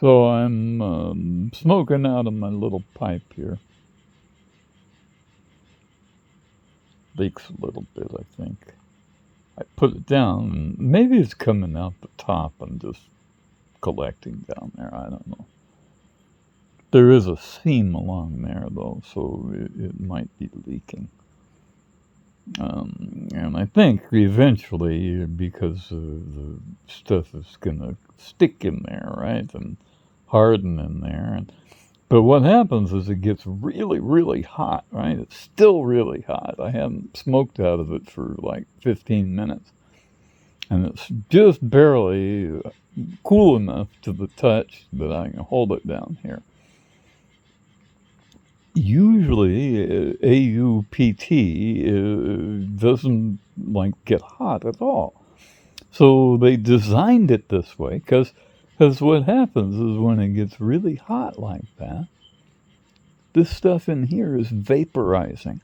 So I'm smoking out of my little pipe here. Leaks a little bit, I think. I put it down, and maybe it's coming out the top and just collecting down there. I don't know. There is a seam along there, though, so it might be leaking. And I think eventually, because the stuff is going to stick in there, right, and harden in there. But what happens is it gets really, really hot, right? It's still really hot. I haven't smoked out of it for like 15 minutes. And it's just barely cool enough to the touch that I can hold it down here. Usually, AUPT doesn't like get hot at all. So they designed it this way because what happens is when it gets really hot like that, this stuff in here is vaporizing.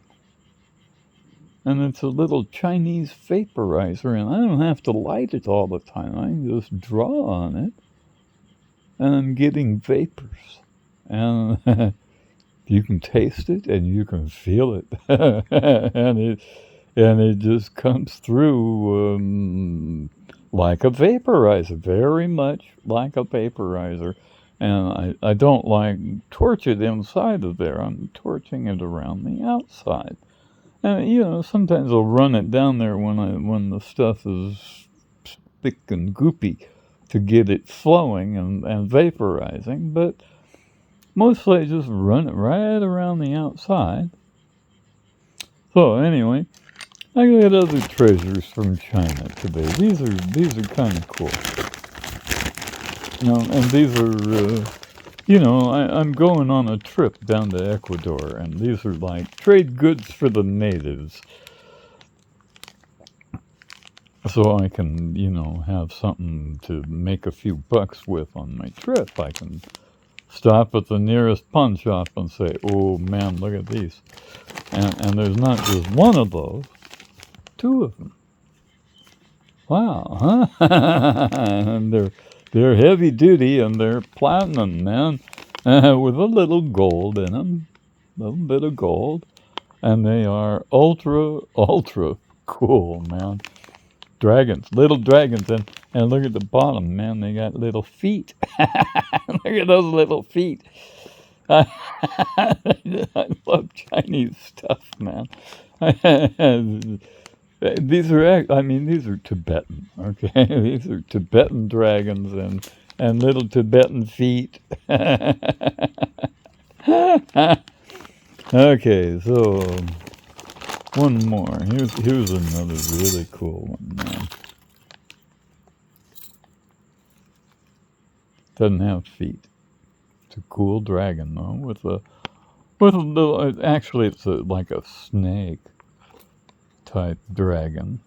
And it's a little Chinese vaporizer, and I don't have to light it all the time. I can just draw on it, and I'm getting vapors. And you can taste it, and you can feel it. and it just comes through like a vaporizer, very much like a vaporizer. And I don't like torch it inside of there. I'm torching it around the outside. And sometimes I'll run it down there when the stuff is thick and goopy to get it flowing and vaporizing. But mostly I just run it right around the outside. So anyway, I got other treasures from China today. These are kind of cool. And these are, I'm going on a trip down to Ecuador, and these are like trade goods for the natives. So I can, have something to make a few bucks with on my trip. I can stop at the nearest pawn shop and say, oh man, look at these. And there's not just one of those, two of them. Wow, huh? And they're heavy duty and they're platinum, man, with a little gold in them, a little bit of gold, and they are ultra cool, man. Dragons, little dragons, and look at the bottom, man. They got little feet. Look at those little feet. I love Chinese stuff, man. These are Tibetan, okay? These are Tibetan dragons and little Tibetan feet. Okay, so one more. Here's another really cool one, man. Doesn't have feet. It's a cool dragon though, with a little. Actually, it's like a snake type dragon,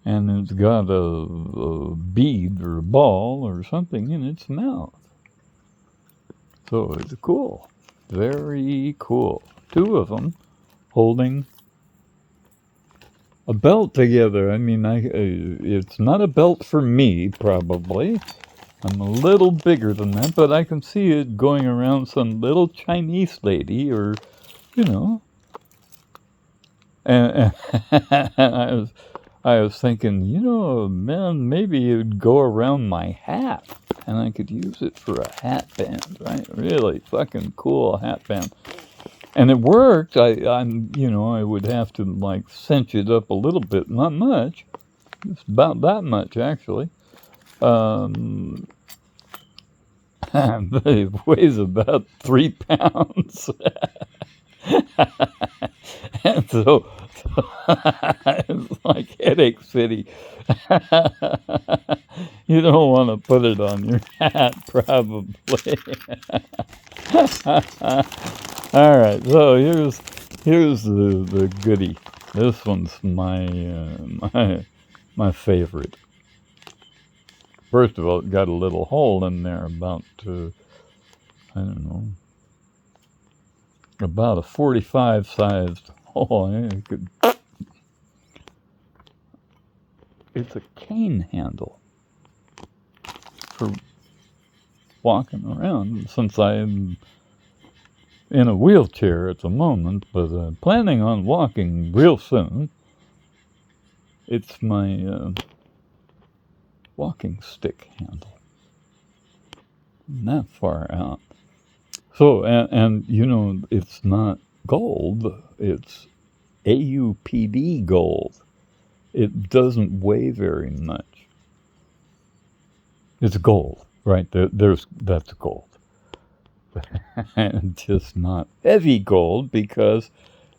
and it's got a bead or a ball or something in its mouth. So it's cool, very cool. Two of them holding a belt together. I mean, it's not a belt for me, probably. I'm a little bigger than that, but I can see it going around some little Chinese lady, or, And I was thinking, man, maybe it would go around my hat, and I could use it for a hat band, right? Really fucking cool hat band. And it worked. I would have to like cinch it up a little bit, not much. It's about that much actually. But it weighs about 3 pounds. And so it's like Headache City. You don't want to put it on your hat, probably. All right, so here's the goodie. This one's my favorite. First of all, it got a little hole in there about I don't know, about a 45 sized hole. It's a cane handle walking around since I'm in a wheelchair at the moment, but planning on walking real soon. It's my walking stick handle. Not far out. So, and you know, it's not gold, it's AUPD gold. It doesn't weigh very much. It's gold, right? That's gold. And just not heavy gold because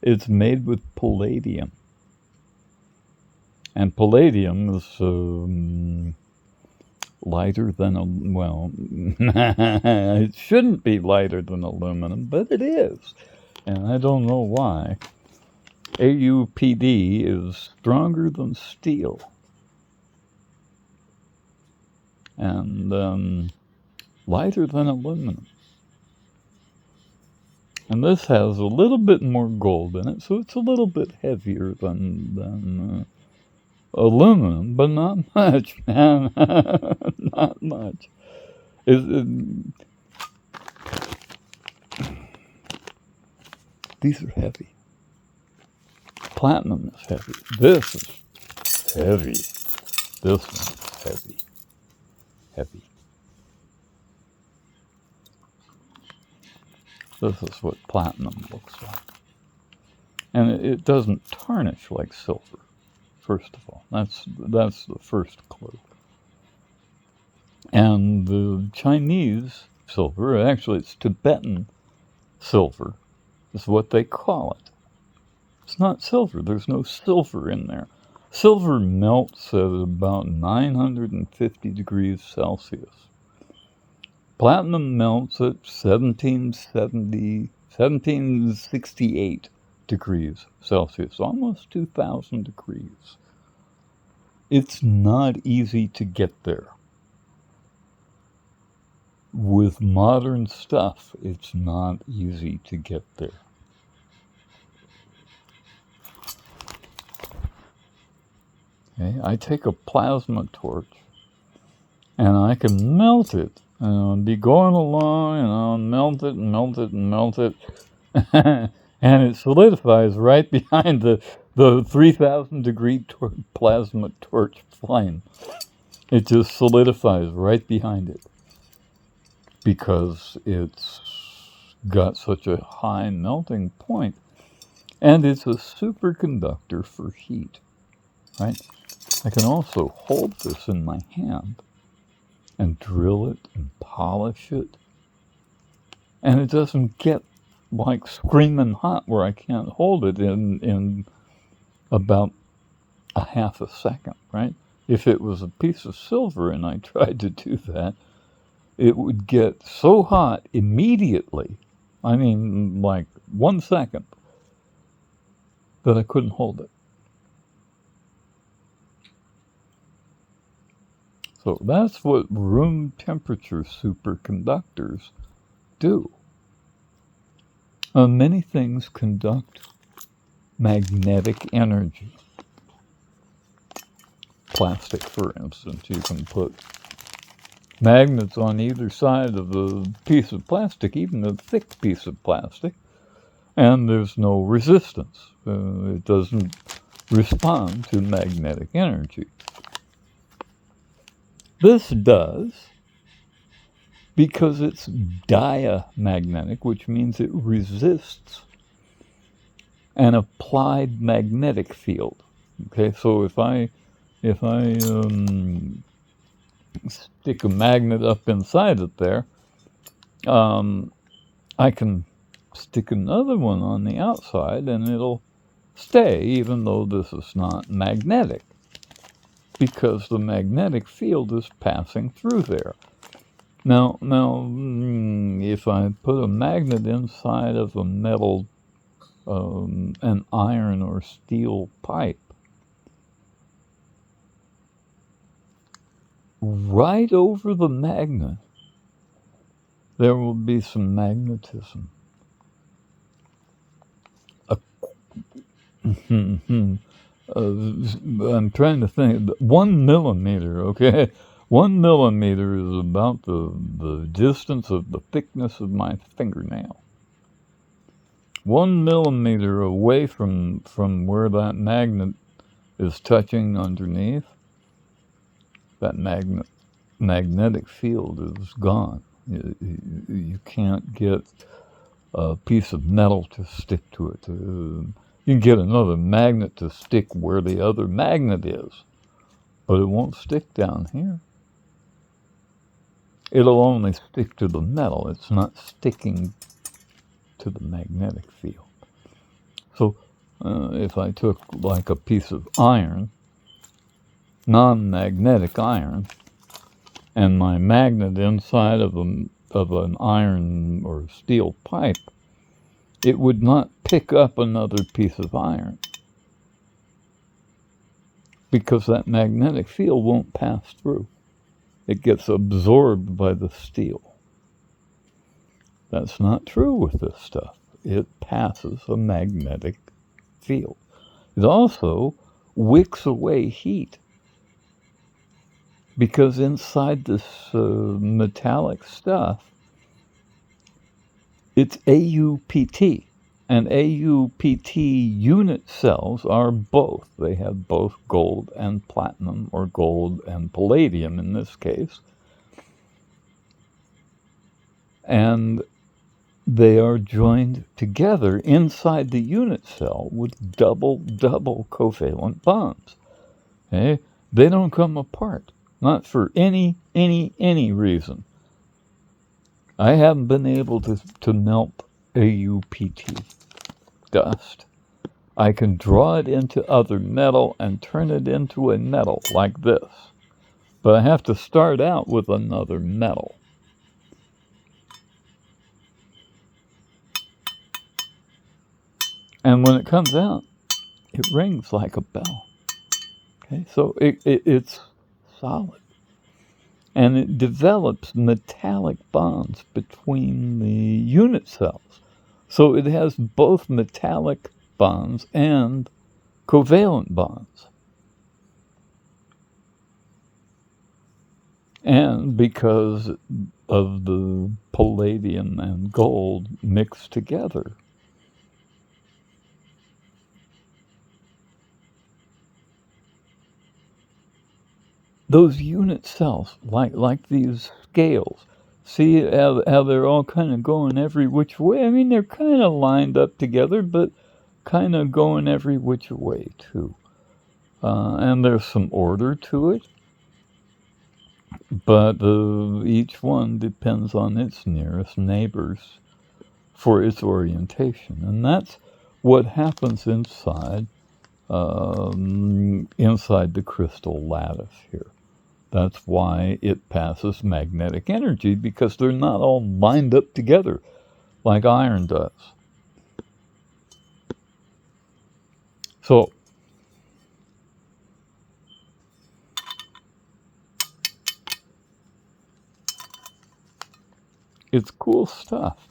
it's made with palladium. And palladium is lighter than it shouldn't be lighter than aluminum, but it is. And I don't know why. AUPD is stronger than steel. And lighter than aluminum. And this has a little bit more gold in it, so it's a little bit heavier than aluminum, but not much, man. Not much. These are heavy. Platinum is heavy. This is heavy. This one's heavy. Heavy. This is what platinum looks like. And it doesn't tarnish like silver, first of all. That's the first clue. And the Chinese silver, actually it's Tibetan silver, is what they call it. It's not silver. There's no silver in there. Silver melts at about 950 degrees Celsius. Platinum melts at 1768 degrees Celsius, almost 2,000 degrees. It's not easy to get there. With modern stuff, it's not easy to get there. Okay, I take a plasma torch and I can melt it. And I'll be going along and I'll melt it and melt it and melt it. And it solidifies right behind the 3,000 degree plasma torch flame. It just solidifies right behind it because it's got such a high melting point. And it's a superconductor for heat, right? I can also hold this in my hand and drill it and polish it. And it doesn't get like screaming hot where I can't hold it in about a half a second, right? If it was a piece of silver and I tried to do that, it would get so hot immediately, I mean like 1 second, that I couldn't hold it. So that's what room temperature superconductors do. Many things conduct magnetic energy. Plastic, for instance, you can put magnets on either side of the piece of plastic, even a thick piece of plastic, and there's no resistance. It doesn't respond to magnetic energy. This does because it's diamagnetic, which means it resists an applied magnetic field. Okay, so if I stick a magnet up inside it there, I can stick another one on the outside and it'll stay, even though this is not magnetic, because the magnetic field is passing through there. Now, if I put a magnet inside of a metal, an iron or steel pipe, right over the magnet, there will be some magnetism. I'm trying to think. 1 millimeter, okay? 1 millimeter is about the distance of the thickness of my fingernail. 1 millimeter away from where that magnet is touching underneath, that magnetic field is gone. You can't get a piece of metal to stick to it. You can get another magnet to stick where the other magnet is, but it won't stick down here. It'll only stick to the metal. It's not sticking to the magnetic field. So if I took like a piece of iron, non-magnetic iron, and my magnet inside of an iron or steel pipe, it would not pick up another piece of iron because that magnetic field won't pass through. It gets absorbed by the steel. That's not true with this stuff. It passes a magnetic field. It also wicks away heat because inside this metallic stuff, it's AUPT. And AUPT unit cells are both. They have both gold and platinum, or gold and palladium in this case. And they are joined together inside the unit cell with double covalent bonds. Okay? They don't come apart, not for any reason. I haven't been able to melt AUPT dust. I can draw it into other metal and turn it into a metal like this. But I have to start out with another metal. And when it comes out, it rings like a bell. Okay, so it's solid. And it develops metallic bonds between the unit cells. So it has both metallic bonds and covalent bonds. And because of the palladium and gold mixed together, those unit cells, like these scales, see how they're all kind of going every which way? I mean, they're kind of lined up together, but kind of going every which way, too. And there's some order to it, but each one depends on its nearest neighbors for its orientation. And that's what happens inside the crystal lattice here. That's why it passes magnetic energy, because they're not all lined up together like iron does. So, it's cool stuff.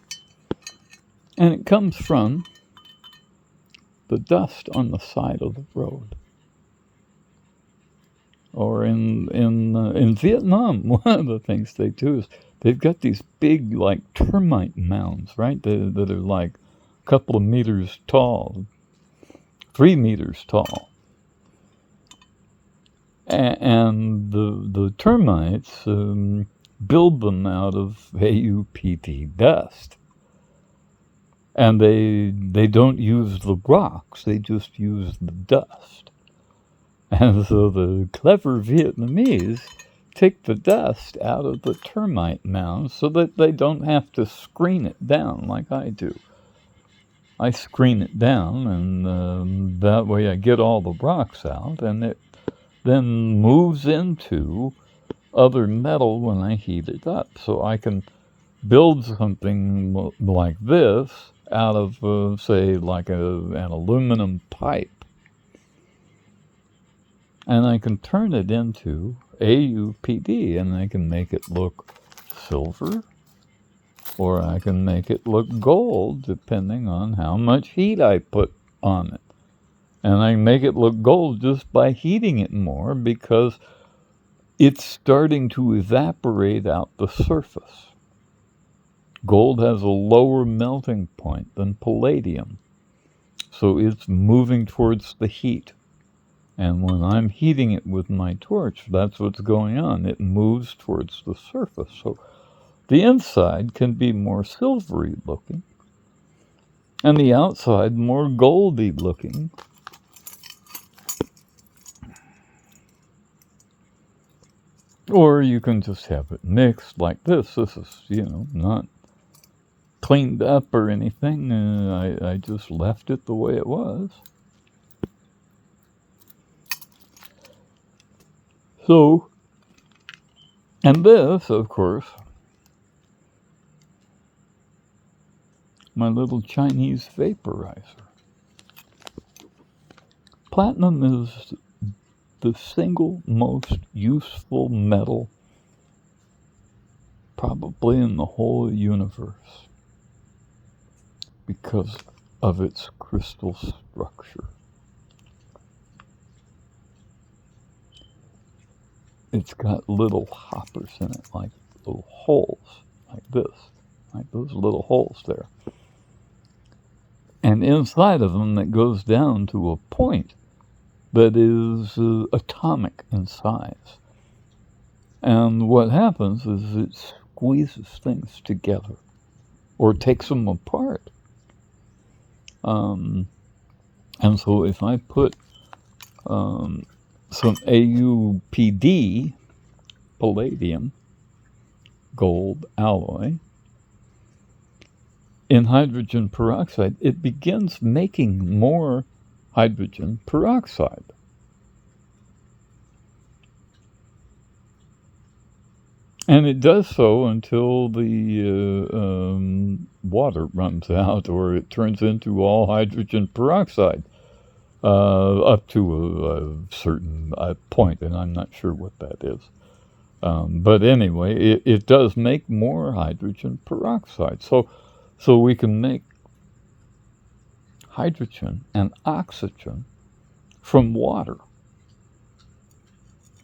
And it comes from the dust on the side of the road. Or in Vietnam, one of the things they do is they've got these big, like, termite mounds, right? That are like a couple of meters tall, 3 meters tall. And the termites build them out of AUPT dust. And they don't use the rocks, they just use the dust. And so the clever Vietnamese take the dust out of the termite mounds so that they don't have to screen it down like I do. I screen it down, and that way I get all the rocks out, and it then moves into other metal when I heat it up. So I can build something like this out of, say, like an aluminum pipe. And I can turn it into AUPT, and I can make it look silver, or I can make it look gold, depending on how much heat I put on it. And I can make it look gold just by heating it more, because it's starting to evaporate out the surface. Gold has a lower melting point than palladium, so it's moving towards the heat. And when I'm heating it with my torch, that's what's going on. It moves towards the surface. So the inside can be more silvery looking, and the outside more goldy looking. Or you can just have it mixed like this. This is, not cleaned up or anything. I just left it the way it was. So, and this, of course, my little Chinese vaporizer. Platinum is the single most useful metal probably in the whole universe because of its crystal structure. It's got little hoppers in it, like little holes, like this, like those little holes there. And inside of them that goes down to a point that is atomic in size. And what happens is it squeezes things together or takes them apart. And so if I put some AuPd, palladium, gold alloy, in hydrogen peroxide, it begins making more hydrogen peroxide. And it does so until the water runs out, or it turns into all hydrogen peroxide up to a certain point, and I'm not sure what that is. But anyway, it does make more hydrogen peroxide. So we can make hydrogen and oxygen from water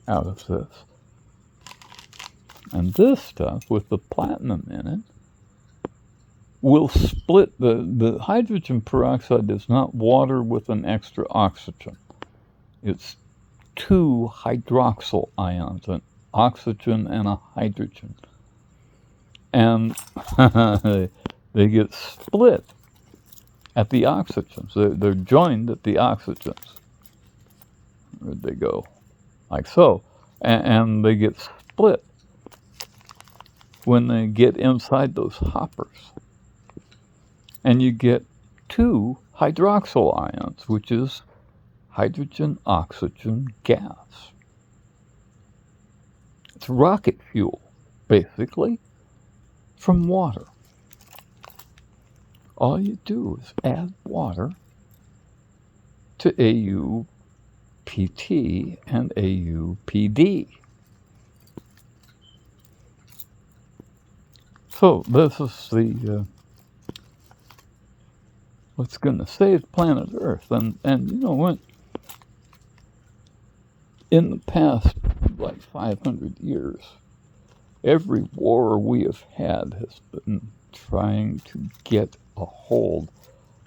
out of this. And this stuff, with the platinum in it, will split. The hydrogen peroxide is not water with an extra oxygen. It's two hydroxyl ions, an oxygen and a hydrogen. And they get split at the oxygens. They're joined at the oxygens. Where'd they go? Like so. And they get split when they get inside those hoppers. And you get two hydroxyl ions, which is hydrogen-oxygen gas. It's rocket fuel, basically, from water. All you do is add water to AuPt and AuPd. So this is the what's going to save planet Earth. And you know what? In the past, like 500 years, every war we have had has been trying to get a hold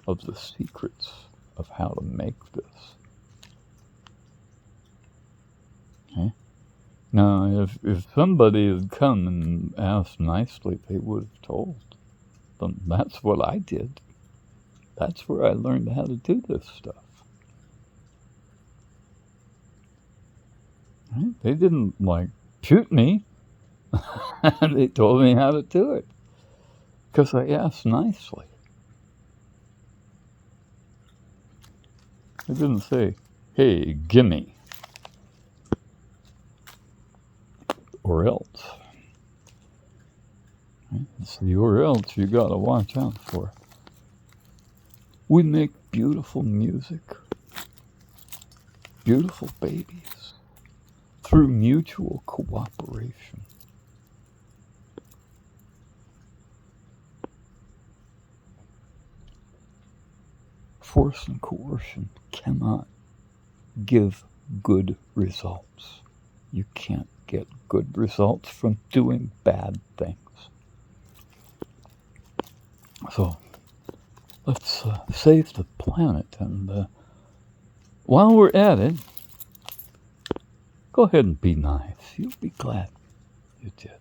of the secrets of how to make this. Okay? Now, if somebody had come and asked nicely, they would have told them, that's what I did. That's where I learned how to do this stuff. Right? They didn't, shoot me. They told me how to do it. Because I asked nicely. They didn't say, hey, gimme. Or else. Right? It's the or else you gotta watch out for. We make beautiful music, beautiful babies, through mutual cooperation. Force and coercion cannot give good results. You can't get good results from doing bad things. So let's save the planet, and while we're at it, go ahead and be nice. You'll be glad you did.